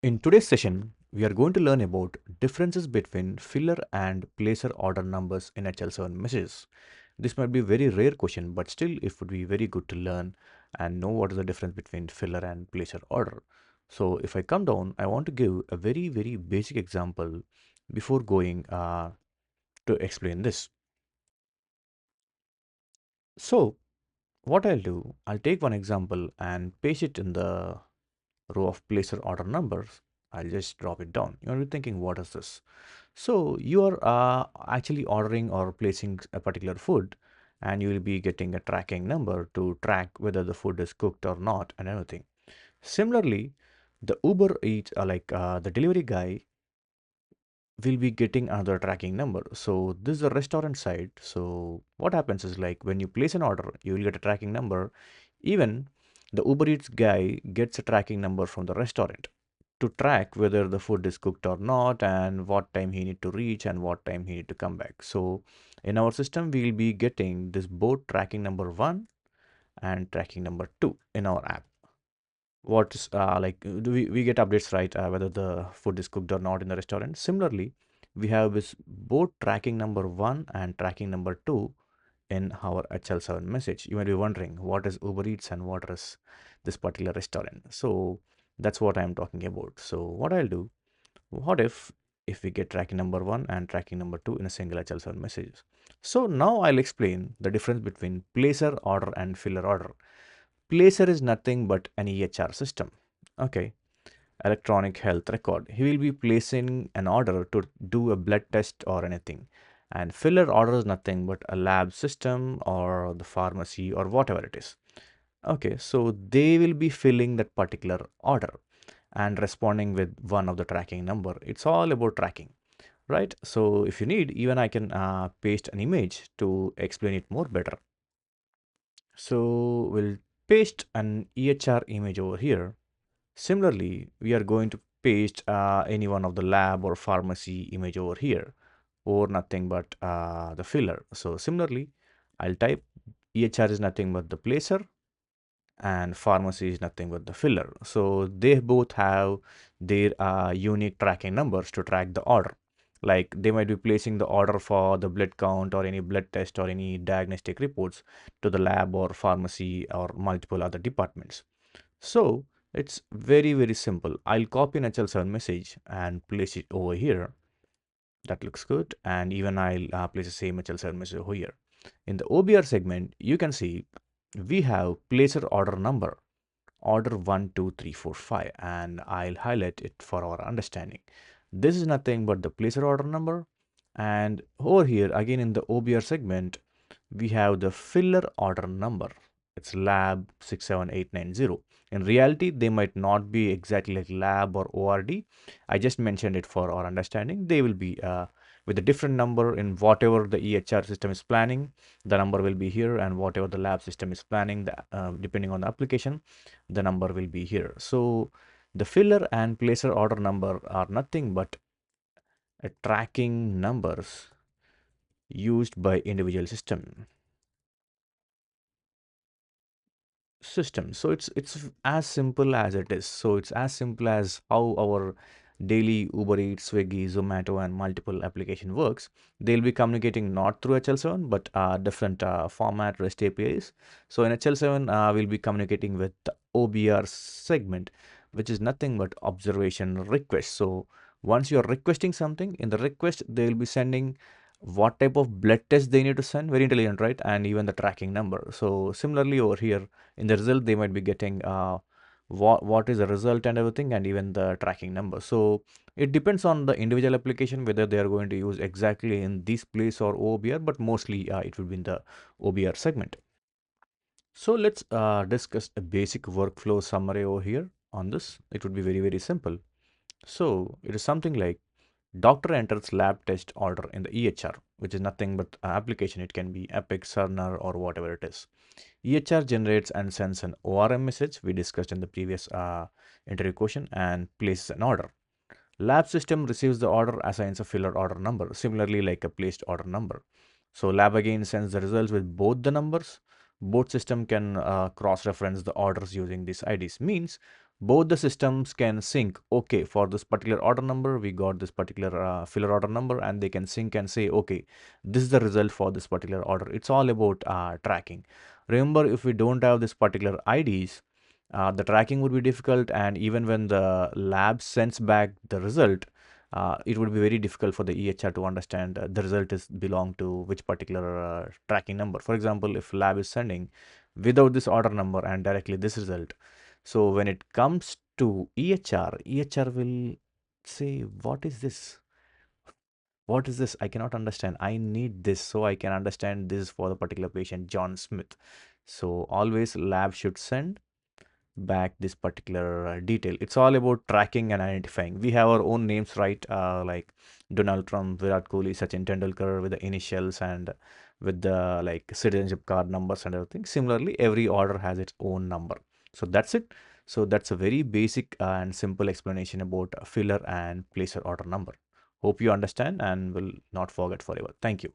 In today's session, we are going to learn about differences between filler and placer order numbers in HL7 messages. This might be a very rare question, but still it would be very good to learn and know what is the difference between filler and placer order. So if I come down, I want to give a very basic example before going to explain this. So what I'll do, I'll take one example and paste it in the row of placer order numbers. I'll just drop it down. You're thinking, what is this? So you are actually ordering or placing a particular food, and you will be getting a tracking number to track whether the food is cooked or not and everything. Similarly, the Uber Eats, the delivery guy, will be getting another tracking number. So this is the restaurant side. So what happens is, like, when you place an order, you will get a tracking number. Even the Uber Eats guy gets a tracking number from the restaurant to track whether the food is cooked or not and what time he need to reach and what time he need to come back. So in our system, we will be getting this both tracking number 1 and tracking number 2 in our app. What's do we get updates, right, whether the food is cooked or not in the restaurant. Similarly, we have this both tracking number 1 and tracking number 2 in our HL7 message. You might be wondering, what is Uber Eats and what is this particular restaurant? So that's what I'm talking about. So what I'll do, what if we get tracking number 1 and tracking number 2 in a single HL7 message? So now I'll explain the difference between placer order and filler order. Placer is nothing but an EHR system. Okay, electronic health record. He will be placing an order to do a blood test or anything. And filler order is nothing but a lab system or the pharmacy or whatever it is. Okay, so they will be filling that particular order and responding with one of the tracking number. It's all about tracking, right? So if you need, even I can paste an image to explain it more better. So we'll paste an EHR image over here. Similarly, we are going to paste any one of the lab or pharmacy image over here, or nothing but the filler. So similarly, I'll type EHR is nothing but the placer and pharmacy is nothing but the filler. So they both have their unique tracking numbers to track the order. Like, they might be placing the order for the blood count or any blood test or any diagnostic reports to the lab or pharmacy or multiple other departments. So it's very simple. I'll copy an HL7 message and place it over here. That looks good. And even I'll place the same HL7 message over here. In the OBR segment, you can see we have placer order number, order 1, 2, 3, 4, 5, and I'll highlight it for our understanding. This is nothing but the placer order number. And over here, again in the OBR segment, we have the filler order number. It's lab 67890. In reality, they might not be exactly like lab or ORD. I just mentioned it for our understanding. They will be with a different number in whatever the EHR system is planning. The number will be here, and whatever the lab system is planning, depending on the application, the number will be here. So the filler and placer order number are nothing but tracking numbers used by individual system. So it's as simple as it is. So it's as simple as how our daily Uber Eats, Swiggy, Zomato, and multiple application works. They'll be communicating not through HL7 but different format REST APIs. So in HL7, we'll be communicating with the OBR segment, which is nothing but observation request. So once you're requesting something, in the request they'll be sending what type of blood test they need to send. Very intelligent, right? And even the tracking number. So similarly over here in the result, they might be getting what is the result and everything, and even the tracking number. So it depends on the individual application whether they are going to use exactly in this place or OBR, but mostly it will be in the OBR segment. So let's discuss a basic workflow summary over here on this. It would be very simple. So it is something like doctor enters lab test order in the EHR, which is nothing but application. It can be Epic, Cerner, or whatever it is. EHR generates and sends an ORM message we discussed in the previous interview question and places an order. Lab system receives the order, assigns a filler order number, similarly like a placed order number. So lab again sends the results with both the numbers. Both system can cross-reference the orders using these IDs. Means both the systems can sync. Okay, for this particular order number we got this particular filler order number, and they can sync and say, okay, this is the result for this particular order. It's all about tracking. Remember, if we don't have this particular IDs, the tracking would be difficult, and even when the lab sends back the result, it would be very difficult for the EHR to understand the result is belong to which particular tracking number. For example, if lab is sending without this order number and directly this result, so when it comes to EHR will say, what is this? What is this? I cannot understand. I need this so I can understand this is for the particular patient, John Smith. So always lab should send back this particular detail. It's all about tracking and identifying. We have our own names, right? Like Donald Trump, Virat Kohli, Sachin Tendulkar with the initials and with the like citizenship card numbers and everything. Similarly, every order has its own number. So that's it. So that's a very basic and simple explanation about filler and placer order number. Hope you understand and will not forget forever. Thank you.